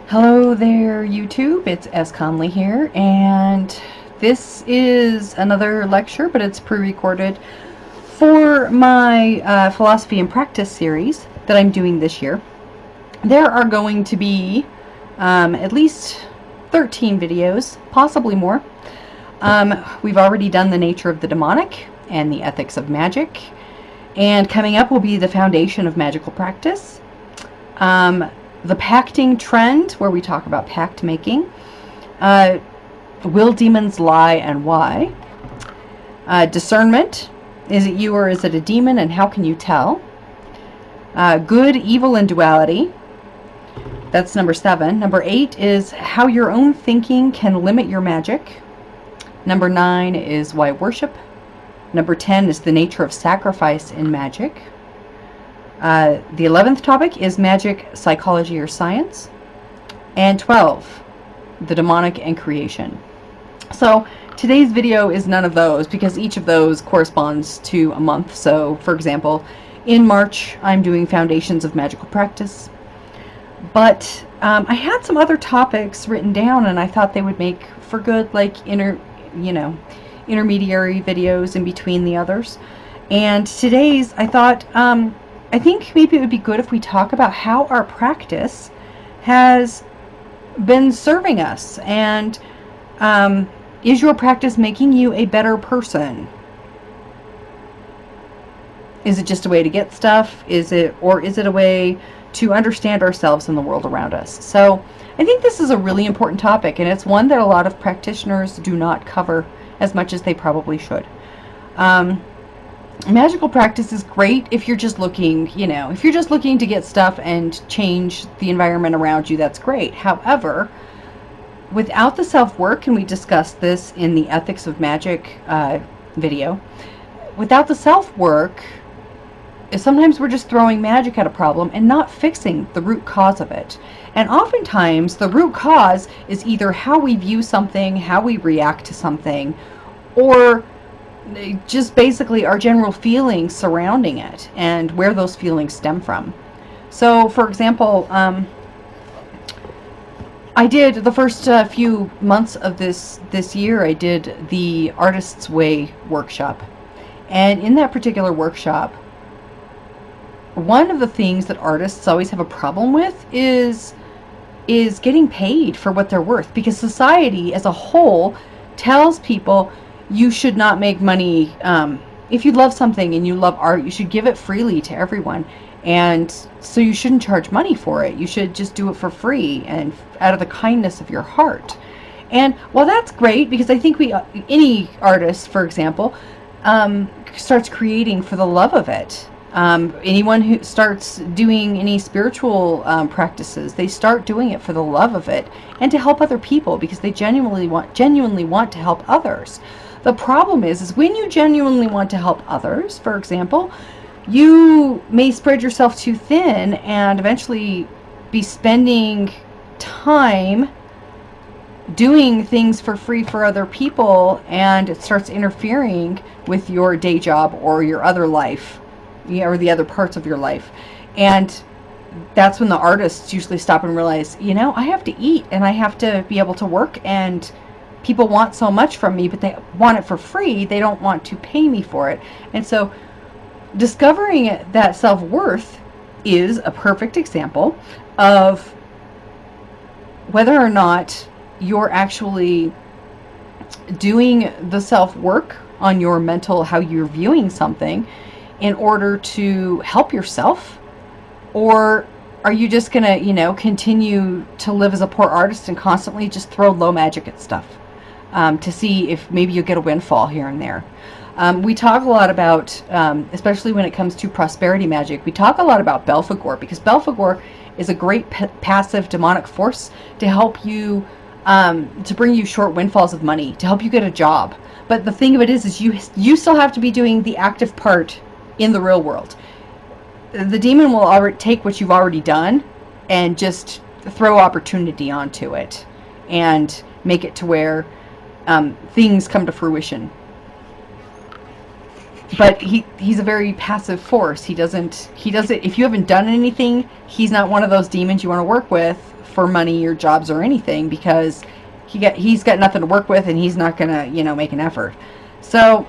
Hello there, YouTube. It's S. Conley here, and this is another lecture, but it's pre-recorded for my Philosophy and Practice series that I'm doing this year. There are going to be at least 13 videos, possibly more. We've already done the nature of the demonic and the ethics of magic, and coming up will be the foundation of magical practice. The pacting trend, where we talk about pact making. Will demons lie and why? Discernment. Is it you or is it a demon, and how can you tell? Good, evil, and duality. That's number 7. Number 8 is how your own thinking can limit your magic. Number 9 is why worship. Number 10 is the nature of sacrifice in magic. The 11th topic is magic, psychology, or science. And 12, the demonic and creation. So today's video is none of those, because each of those corresponds to a month. So, for example, in March, I'm doing Foundations of Magical Practice. But I had some other topics written down, and I thought they would make for good, like, intermediary videos in between the others. And today's, I thought, I think maybe it would be good if we talk about how our practice has been serving us, and is your practice making you a better person? Is it just a way to get stuff? Is it a way to understand ourselves and the world around us? So I think this is a really important topic, and it's one that a lot of practitioners do not cover as much as they probably should. Magical practice is great if you're just looking, if you're just looking to get stuff and change the environment around you, that's great. However, without the self-work, and we discussed this in the Ethics of Magic video, without the self-work, sometimes we're just throwing magic at a problem and not fixing the root cause of it. And oftentimes, the root cause is either how we view something, how we react to something, or just basically our general feelings surrounding it and where those feelings stem from. So, for example, I did the first few months of this year, I did the Artist's Way workshop. And in that particular workshop, one of the things that artists always have a problem with is getting paid for what they're worth, because society as a whole tells people you should not make money. If you love something and you love art, you should give it freely to everyone. And so you shouldn't charge money for it. You should just do it for free and out of the kindness of your heart. And while that's great, because I think any artist, for example, starts creating for the love of it. Anyone who starts doing any spiritual practices, they start doing it for the love of it and to help other people, because they genuinely want to help others. The problem is when you genuinely want to help others, for example, you may spread yourself too thin and eventually be spending time doing things for free for other people, and it starts interfering with your day job or your other life, or the other parts of your life. And that's when the artists usually stop and realize, I have to eat and I have to be able to work, and people want so much from me, but they want it for free. They don't want to pay me for it. And so discovering that self-worth is a perfect example of whether or not you're actually doing the self-work on your mental, how you're viewing something, in order to help yourself, or are you just going to, continue to live as a poor artist and constantly just throw low magic at stuff to see if maybe you get a windfall here and there. We talk a lot about, especially when it comes to prosperity magic, we talk a lot about Belphegor, because Belphegor is a great passive demonic force to help you, to bring you short windfalls of money, to help you get a job. But the thing of it is you still have to be doing the active part in the real world. The demon will already take what you've already done and just throw opportunity onto it and make it to where things come to fruition. But he's a very passive force. He doesn't, if you haven't done anything, he's not one of those demons you want to work with for money or jobs or anything, because he's got nothing to work with, and he's not gonna, make an effort. So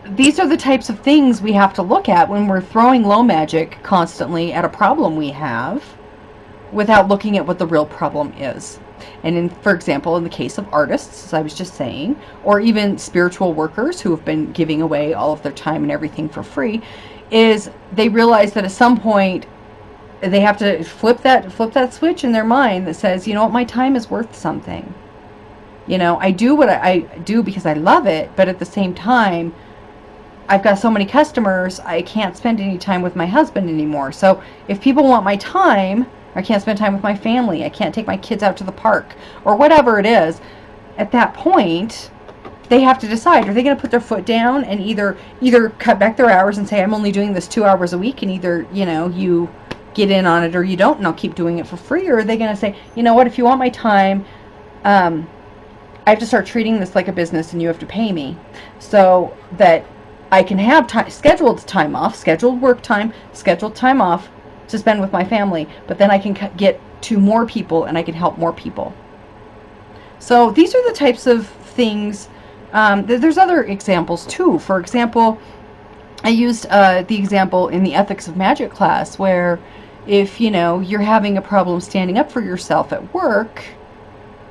these are the types of things we have to look at when we're throwing low magic constantly at a problem we have, without looking at what the real problem is. And for example, in the case of artists, as I was just saying, or even spiritual workers who have been giving away all of their time and everything for free, is they realize that at some point they have to flip that switch in their mind that says, you know what, my time is worth something. I do what I do because I love it, but at the same time, I've got so many customers, I can't spend any time with my husband anymore. So if people want my time, I can't spend time with my family, I can't take my kids out to the park, or whatever it is, at that point, they have to decide, are they going to put their foot down and either cut back their hours and say, I'm only doing this 2 hours a week, and either, you get in on it or you don't, and I'll keep doing it for free? Or are they going to say, you know what, if you want my time, I have to start treating this like a business, and you have to pay me so that I can have scheduled time off, scheduled work time, scheduled time off to spend with my family, but then I can get to more people and I can help more people. So these are the types of things. There's other examples too. For example, I used the example in the Ethics of Magic class, where if you're having a problem standing up for yourself at work,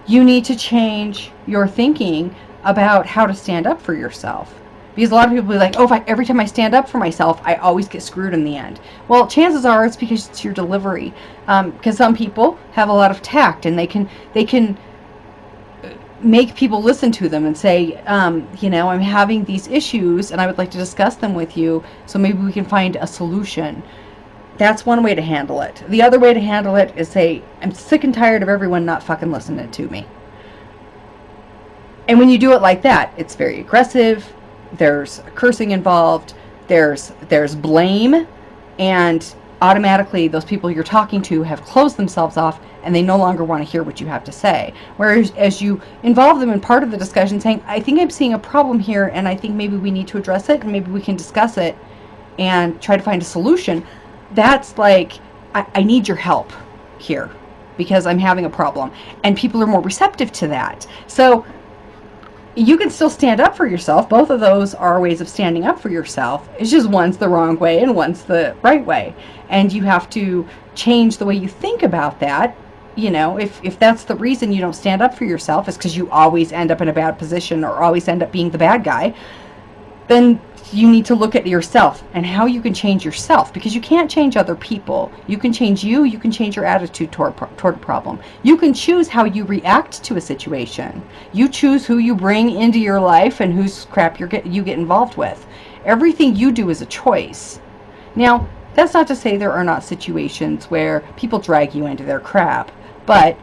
you need to change your thinking about how to stand up for yourself. Because a lot of people will be like, oh, every time I stand up for myself, I always get screwed in the end. Well, chances are it's because it's your delivery. Because some people have a lot of tact, and they can make people listen to them and say, I'm having these issues, and I would like to discuss them with you, so maybe we can find a solution. That's one way to handle it. The other way to handle it is say, I'm sick and tired of everyone not fucking listening to me. And when you do it like that, it's very aggressive. There's cursing involved, there's blame, and automatically those people you're talking to have closed themselves off, and they no longer want to hear what you have to say. Whereas as you involve them in part of the discussion, saying, I think I'm seeing a problem here, and I think maybe we need to address it, and maybe we can discuss it and try to find a solution, that's like, I need your help here because I'm having a problem. And people are more receptive to that. So you can still stand up for yourself. Both of those are ways of standing up for yourself. It's just one's the wrong way and one's the right way. And you have to change the way you think about that. If that's the reason you don't stand up for yourself, is because you always end up in a bad position or always end up being the bad guy, then you need to look at yourself and how you can change yourself, because you can't change other people. You can change you can change your attitude toward a problem. You can choose how you react to a situation. You choose who you bring into your life and whose crap you get involved with. Everything you do is a choice. Now, that's not to say there are not situations where people drag you into their crap, but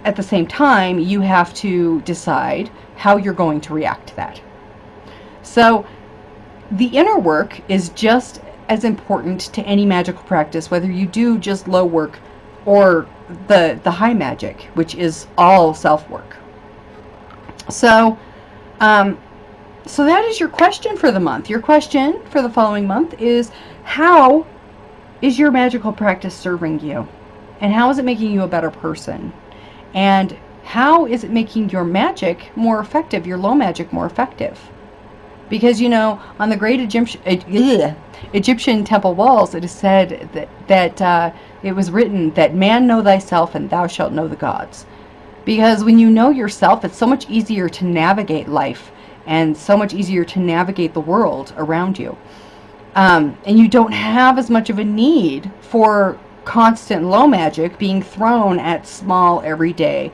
at the same time, you have to decide how you're going to react to that. So the inner work is just as important to any magical practice, whether you do just low work or the high magic, which is all self-work. So so that is your question for the month. Your question for the following month is, how is your magical practice serving you? And how is it making you a better person? And how is it making your magic more effective, your low magic more effective? Because, on the great Egyptian temple walls, it is said that it was written that man know thyself and thou shalt know the gods. Because when you know yourself, it's so much easier to navigate life and so much easier to navigate the world around you. And you don't have as much of a need for constant low magic being thrown at small, everyday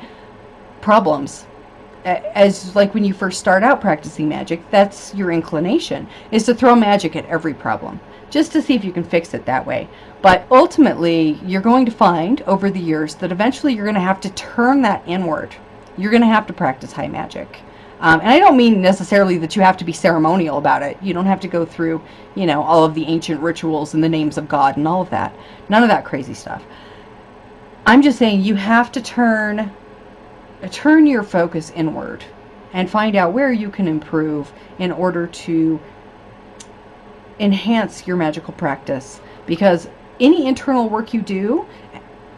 problems. As like when you first start out practicing magic, that's your inclination, is to throw magic at every problem, just to see if you can fix it that way. But ultimately, you're going to find over the years that eventually you're going to have to turn that inward. You're going to have to practice high magic. And I don't mean necessarily that you have to be ceremonial about it. You don't have to go through, all of the ancient rituals and the names of God and all of that. None of that crazy stuff. I'm just saying you have to turn your focus inward and find out where you can improve in order to enhance your magical practice. Because any internal work you do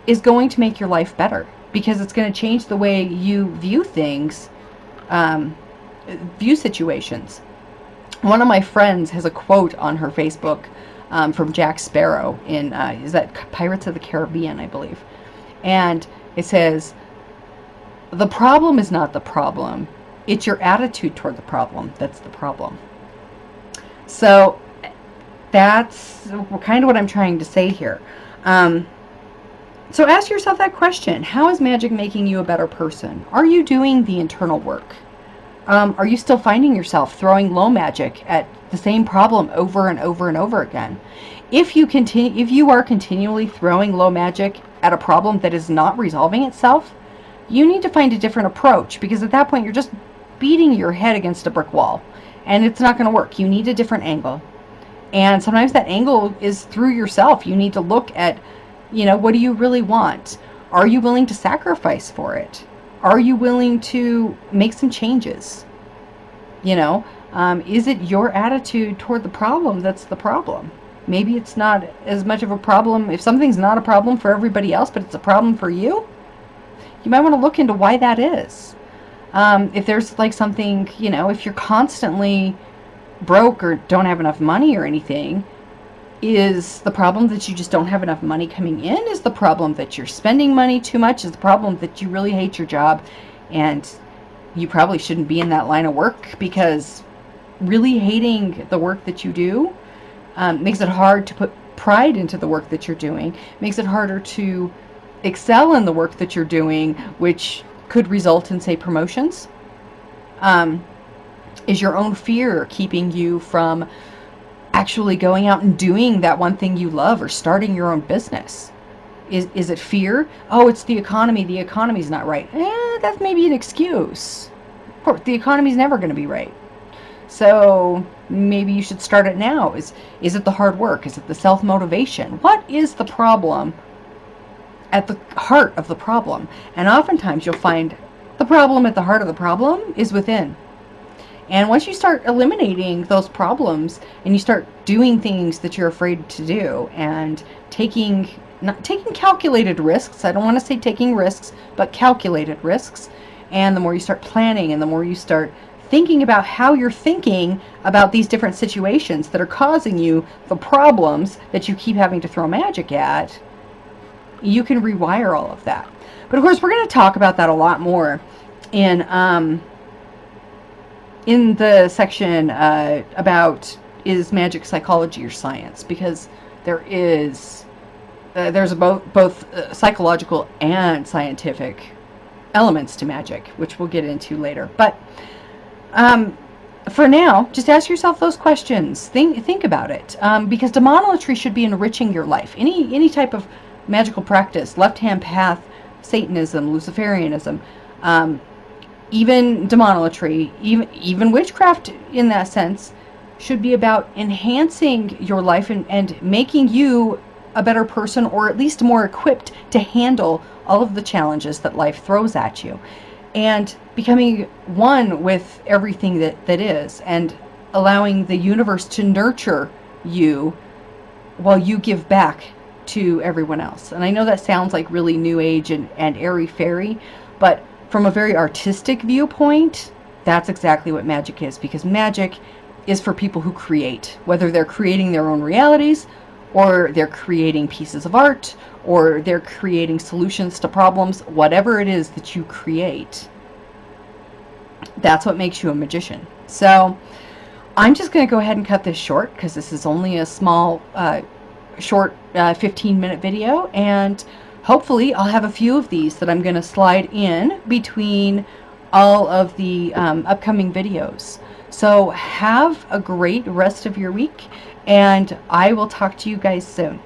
is going to make your life better, because it's going to change the way you view things, view situations. One of my friends has a quote on her Facebook from Jack Sparrow in, is that Pirates of the Caribbean, I believe. And it says, "The problem is not the problem. It's your attitude toward the problem that's the problem." So that's kind of what I'm trying to say here. So ask yourself that question. How is magic making you a better person? Are you doing the internal work? Are you still finding yourself throwing low magic at the same problem over and over and over again? If you are continually throwing low magic at a problem that is not resolving itself, you need to find a different approach, because at that point you're just beating your head against a brick wall, and it's not going to work. You need a different angle. And sometimes that angle is through yourself. You need to look at, what do you really want? Are you willing to sacrifice for it? Are you willing to make some changes? Is it your attitude toward the problem that's the problem? Maybe it's not as much of a problem. If something's not a problem for everybody else, but it's a problem for you, you might want to look into why that is. If there's like something, if you're constantly broke or don't have enough money or anything, is the problem that you just don't have enough money coming in? Is the problem that you're spending money too much? Is the problem that you really hate your job and you probably shouldn't be in that line of work, because really hating the work that you do makes it hard to put pride into the work that you're doing, makes it harder to excel in the work that you're doing, which could result in, say, promotions? Is your own fear keeping you from actually going out and doing that one thing you love, or starting your own business? Is it fear? Oh, it's the economy. The economy's not right. That's maybe an excuse. Of course, the economy's never going to be right. So maybe you should start it now. Is it the hard work? Is it the self-motivation? What is the problem at the heart of the problem? And oftentimes you'll find the problem at the heart of the problem is within. And once you start eliminating those problems and you start doing things that you're afraid to do, and not taking calculated risks, I don't want to say taking risks, but calculated risks, and the more you start planning and the more you start thinking about how you're thinking about these different situations that are causing you the problems that you keep having to throw magic at, you can rewire all of that. But of course, we're going to talk about that a lot more in the section about, is magic psychology or science? Because there's both psychological and scientific elements to magic, which we'll get into later. But for now, just ask yourself those questions. Think about it, because demonolatry should be enriching your life. Any type of magical practice, left-hand path, Satanism, Luciferianism, even demonolatry, even witchcraft in that sense, should be about enhancing your life and making you a better person, or at least more equipped to handle all of the challenges that life throws at you, and becoming one with everything that is, and allowing the universe to nurture you while you give back to everyone else. And I know that sounds like really new age and airy-fairy, but from a very artistic viewpoint, that's exactly what magic is, because magic is for people who create, whether they're creating their own realities, or they're creating pieces of art, or they're creating solutions to problems. Whatever it is that you create, that's what makes you a magician. So I'm just going to go ahead and cut this short, because this is only a small, short 15-minute video, and hopefully I'll have a few of these that I'm going to slide in between all of the upcoming videos. So have a great rest of your week, and I will talk to you guys soon.